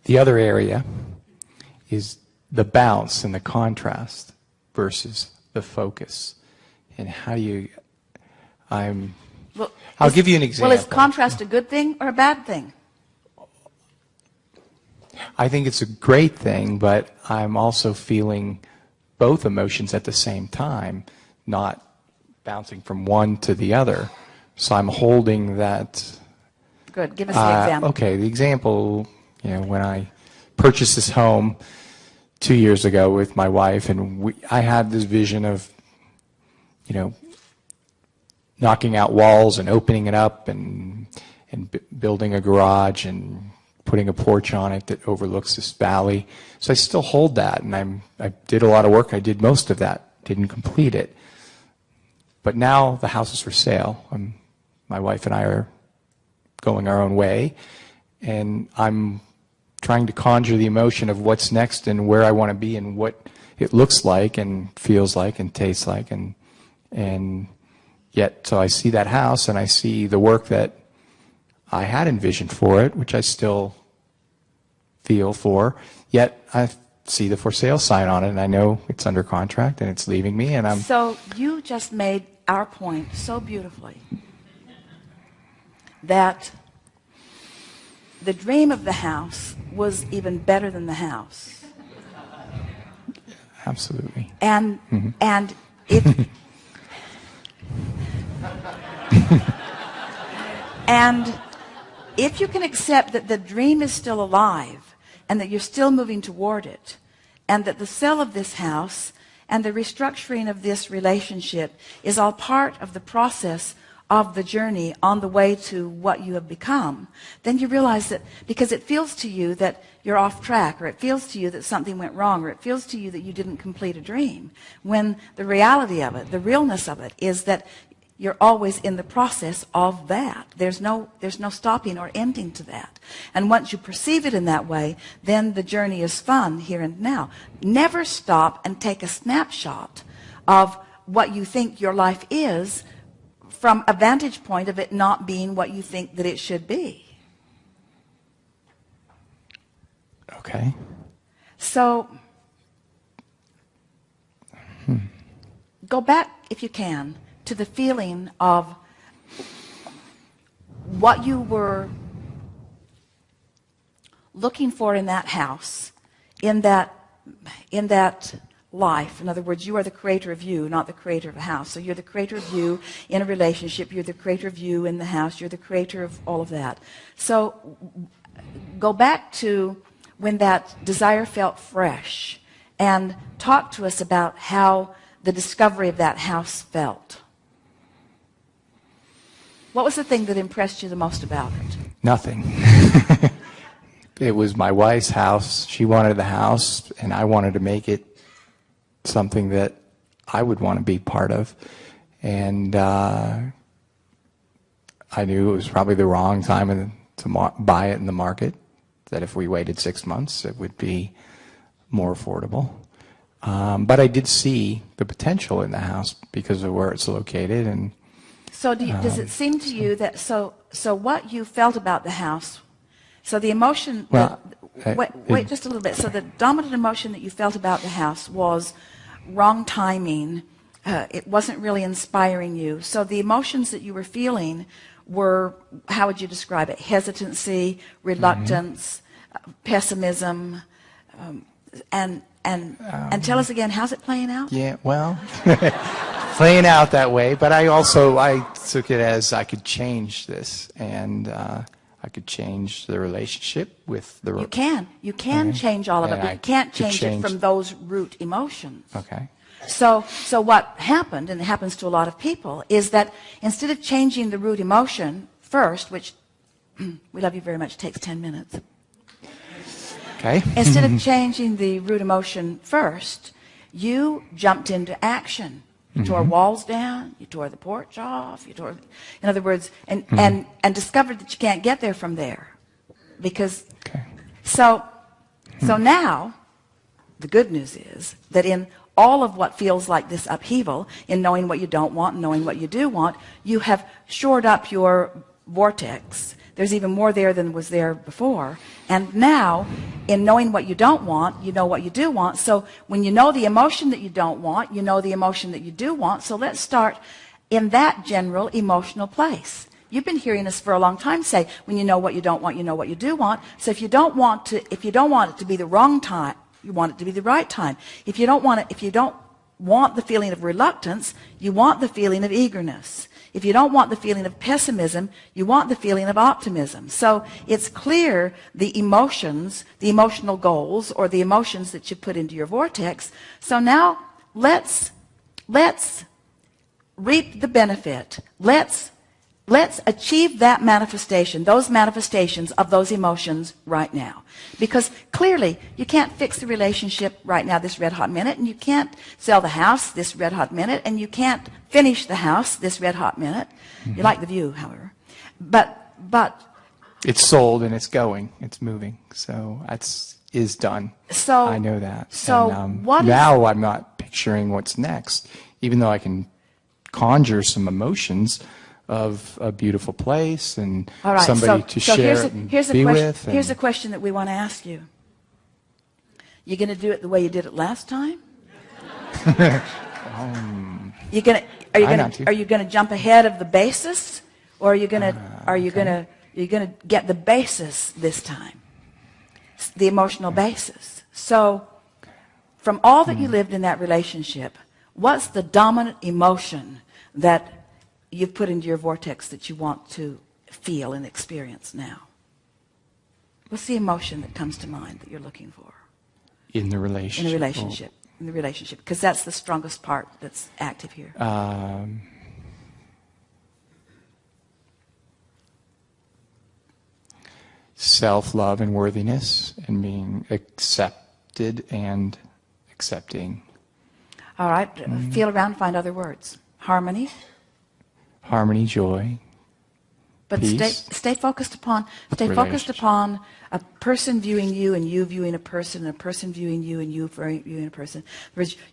The other area is the bounce and the contrast versus the focus. And how do you, I'll give you an example. Well, is contrast a good thing or a bad thing? I think it's a great thing, but I'm also feeling both emotions at the same time, not bouncing from one to the other. So I'm holding that. Good. Give us the example. Okay, the example, when I purchased this home 2 years ago with my wife, and I had this vision of, knocking out walls and opening it up and building a garage and putting a porch on it that overlooks this valley. So I still hold that, and I did a lot of work. I did most of that, didn't complete it. But now the house is for sale. My wife and I are going our own way, and I'm trying to conjure the emotion of what's next and where I want to be and what it looks like and feels like and tastes like, and yet so I see that house and I see the work that I had envisioned for it, which I still feel for, yet I see the for sale sign on it and I know it's under contract and it's leaving me, and I'm... So you just made our point so beautifully that the dream of the house was even better than the house. Absolutely. And if and if you can accept that the dream is still alive and that you're still moving toward it, and that the sale of this house and the restructuring of this relationship is all part of the process of the journey on the way to what you have become, then you realize that because it feels to you that you're off track, or it feels to you that something went wrong, or it feels to you that you didn't complete a dream, when the reality of it, the realness of it, is that you're always in the process of that. There's no stopping or ending to that. And once you perceive it in that way, then the journey is fun here and now. Never stop and take a snapshot of what you think your life is from a vantage point of it not being what you think that it should be. Okay. So go back, if you can, to the feeling of what you were looking for in that house, in that life. In other words, you are the creator of you, not the creator of a house. So you're the creator of you in a relationship, you're the creator of you in the house, you're the creator of all of that. So go back to when that desire felt fresh and talk to us about how the discovery of that house felt. What was the thing that impressed you the most about it? Nothing. It was my wife's house. She wanted the house, and I wanted to make it something that I would want to be part of. And I knew it was probably the wrong time to buy it in the market, that if we waited 6 months, it would be more affordable. But I did see the potential in the house because of where it's located. And so does it seem to you that, so what you felt about the house, so the emotion, wait just a little bit. So the dominant emotion that you felt about the house was wrong timing. It wasn't really inspiring you. So the emotions that you were feeling were, how would you describe it? Hesitancy, reluctance, pessimism, and tell us again, how's it playing out? Yeah, well, playing out that way. But I took it as I could change this, and I could change the relationship with the... You can change all of it, but you can't change it from those root emotions. Okay. So what happened, and it happens to a lot of people, is that instead of changing the root emotion first, which we love you very much, takes 10 minutes. Okay. Instead of changing the root emotion first, you jumped into action. You tore walls down, you tore the porch off, in other words, and discovered that you can't get there from there. Because, so now, the good news is that in all of what feels like this upheaval, in knowing what you don't want and knowing what you do want, you have shored up your vortex. There's even more there than was there before. And now in knowing what you don't want, you know what you do want. So when you know the emotion that you don't want, you know the emotion that you do want. So let's start in that general emotional place. You've been hearing us for a long time say, when you know what you don't want, you know what you do want. So if you don't want it to be the wrong time, you want it to be the right time. If you don't want the feeling of reluctance, you want the feeling of eagerness. If you don't want the feeling of pessimism, you want the feeling of optimism. So it's clear the emotions, the emotional goals, or the emotions that you put into your vortex. So now let's reap the benefit. Let's achieve that manifestation, those manifestations of those emotions right now. Because clearly, you can't fix the relationship right now, this red hot minute, and you can't sell the house this red hot minute, and you can't finish the house this red hot minute. You like the view, however. But it's sold and it's going, it's moving. So is done. So I know that. So and, now I'm not picturing what's next, even though I can conjure some emotions of a beautiful place and somebody to share and be with. Here's a question that we want to ask you. You going to do it the way you did it last time? Are you going to jump ahead of the basis, or are you going to get the basis this time? The emotional basis. So, from all that you lived in that relationship, what's the dominant emotion that you've put into your vortex that you want to feel and experience now? What's the emotion that comes to mind that you're looking for? In the relationship. In the relationship. Because that's the strongest part that's active here. Self-love and worthiness, and being accepted and accepting. All right. Feel around, find other words. Harmony. Harmony, joy, but peace, stay focused upon a person viewing you and you viewing a person, and a person viewing you and you viewing a person.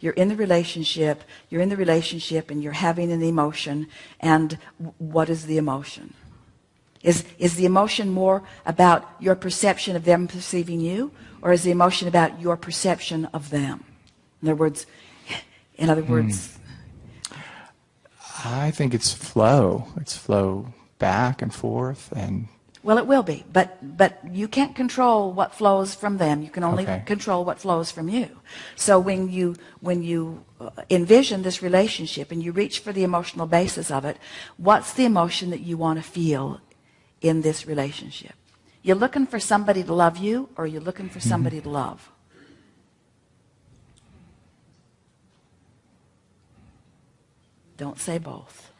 You're in the relationship, and you're having an emotion. And what is the emotion? Is the emotion more about your perception of them perceiving you, or is the emotion about your perception of them? In other words. I think it's flow. It's flow back and forth, and well, it will be, but you can't control what flows from them. You can only control what flows from you. So when you envision this relationship and you reach for the emotional basis of it, what's the emotion that you want to feel in this relationship? You're looking for somebody to love you, or you're looking for somebody to love? Don't say both.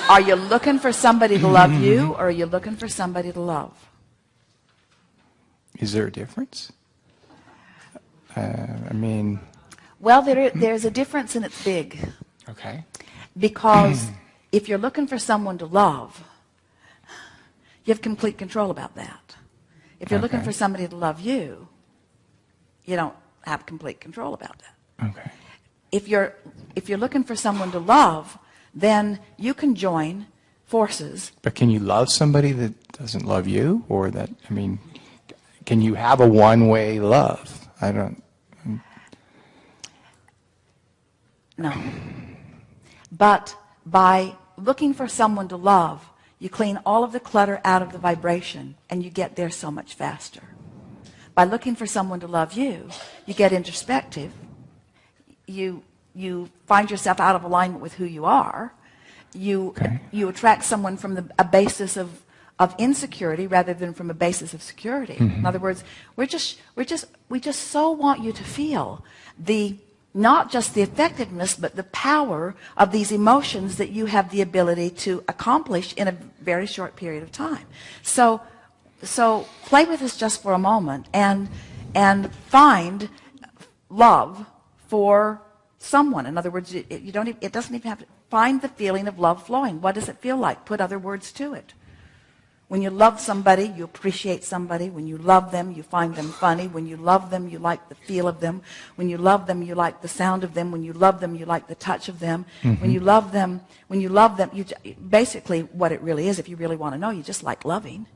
Are you looking for somebody to love you, or are you looking for somebody to love? Is there a difference? Well, there's a difference, and it's big. Okay. Because if you're looking for someone to love, you have complete control about that. If you're looking for somebody to love you, you don't have complete control about that. Okay. If you're looking for someone to love, then you can join forces. But can you love somebody that doesn't love you, or can you have a one-way love? I don't. No. But by looking for someone to love, you clean all of the clutter out of the vibration, and you get there so much faster. By looking for someone to love you, you get introspective. You find yourself out of alignment with who you are. You attract someone from a basis of insecurity rather than from a basis of security. In other words, we just so want you to feel not just the effectiveness, but the power of these emotions that you have the ability to accomplish in a very short period of time. So play with this just for a moment and find love for someone. In other words, it doesn't even have to find the feeling of love flowing. What does it feel like? Put other words to it. When you love somebody, you appreciate somebody. When you love them, you find them funny. When you love them, you like the feel of them. When you love them, you like the sound of them. When you love them, you like the touch of them. When you love them, basically what it really is, if you really want to know, you just like loving,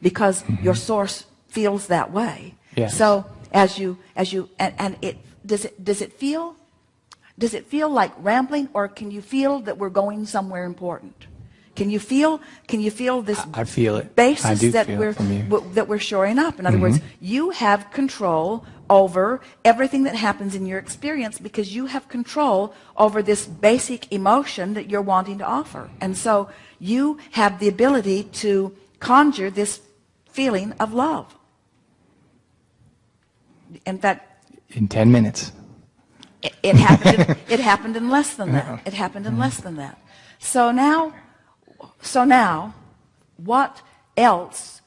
because your source feels that way. Yes. So and it does it feel like rambling, or can you feel that we're going somewhere important? Can you feel this I feel it. basis I do that feel we're it from you. that we're shoring up? In other words, you have control over everything that happens in your experience, because you have control over this basic emotion that you're wanting to offer. And so you have the ability to conjure this feeling of love. In fact, In 10 minutes. it happened in less than that. It happened in less than that. So now, what else,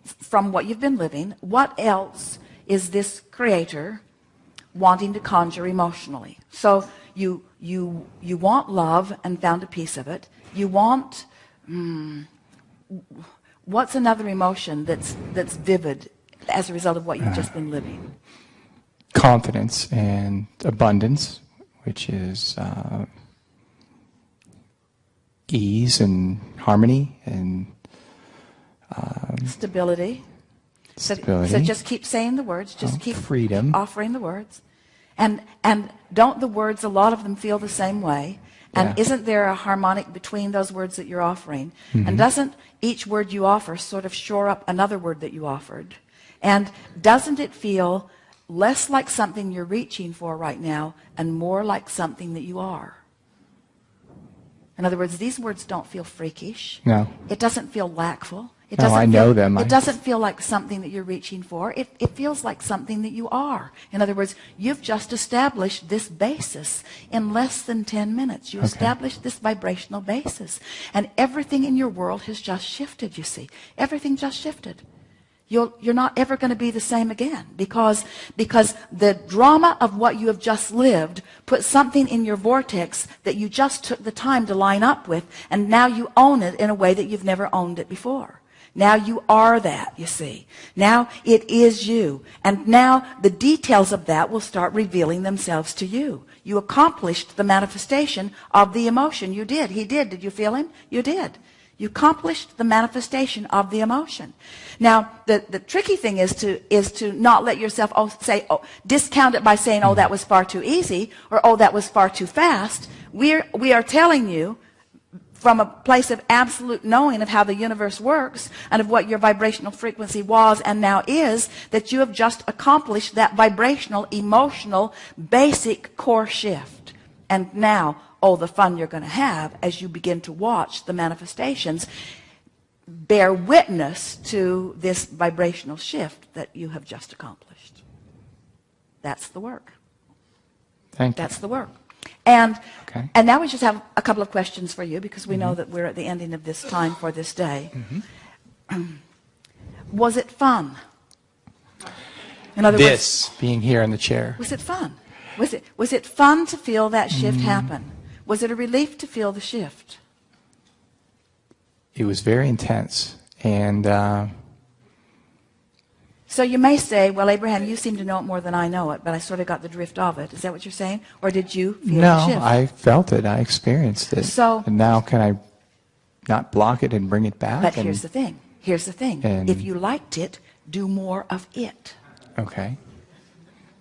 from what you've been living, what else is this creator wanting to conjure emotionally? So you want love and found a piece of it. You want, what's another emotion that's vivid as a result of what you've just been living? Confidence and abundance, which is ease and harmony and stability. So just keep saying the words. Just keep freedom. Offering the words. And don't the words, a lot of them feel the same way? And Yeah. isn't there a harmonic between those words that you're offering? And doesn't each word you offer sort of shore up another word that you offered? And doesn't it feel less like something you're reaching for right now and more like something that you are? In other words, these words don't feel freakish. No. It doesn't feel lackful. It No, doesn't I feel, know them. It doesn't feel like something that you're reaching for. It feels like something that you are. In other words, you've just established this basis in less than 10 minutes. You established this vibrational basis. And everything in your world has just shifted, you see. Everything just shifted. You're not ever going to be the same again, because the drama of what you have just lived put something in your vortex that you just took the time to line up with, and now you own it in a way that you've never owned it before. Now you are that, you see. Now it is you. And now the details of that will start revealing themselves to you. You accomplished the manifestation of the emotion. You did. He did. Did you feel him? You did. You accomplished the manifestation of the emotion. Now, the tricky thing is to not let yourself discount it by saying, oh, that was far too easy, or oh, that was far too fast. We are telling you from a place of absolute knowing of how the universe works and of what your vibrational frequency was and now is, that you have just accomplished that vibrational, emotional, basic core shift. And now, oh, the fun you're going to have as you begin to watch the manifestations bear witness to this vibrational shift that you have just accomplished. That's the work. Thank you. That's the work. And Okay. now we just have a couple of questions for you, because we know that we're at the ending of this time for this day. Was it fun? In other words, being here in the chair. was it fun? Was it fun to feel that shift happen? Was it a relief to feel the shift? It was very intense. And So you may say, well, Abraham, you seem to know it more than I know it, but I sort of got the drift of it. Is that what you're saying? Or did you feel the shift? no, I felt it. I experienced it. So- and now can I not block it and bring it back? But here's the thing. Here's the thing. And- If you liked it, do more of it. Okay.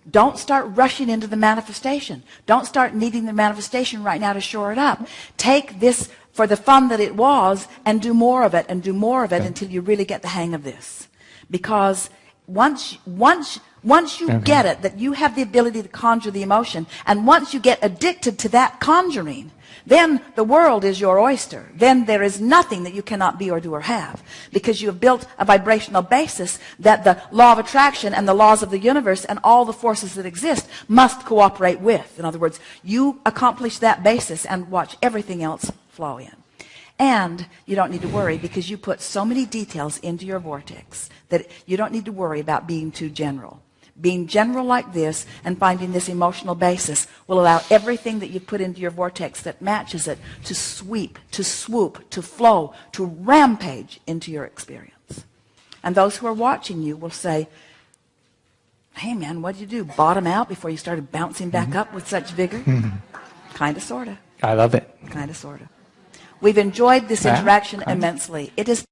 Don't start rushing into the manifestation. Don't start needing the manifestation right now to shore it up. Take this for the fun that it was and do more of it and do more of it until you really get the hang of this. Because once you get it, that you have the ability to conjure the emotion, and once you get addicted to that conjuring, then the world is your oyster. Then there is nothing that you cannot be or do or have, because you have built a vibrational basis that the law of attraction and the laws of the universe and all the forces that exist must cooperate with. In other words, you accomplish that basis and watch everything else flow in. And you don't need to worry, because you put so many details into your vortex that you don't need to worry about being too general. Being general like this and finding this emotional basis will allow everything that you put into your vortex that matches it to sweep, to swoop, to flow, to rampage into your experience. And those who are watching you will say, hey man, what did you do? Bottom out before you started bouncing back up with such vigor? Kind of, sort of. I love it. Kind of, sort of. We've enjoyed this interaction immensely. It is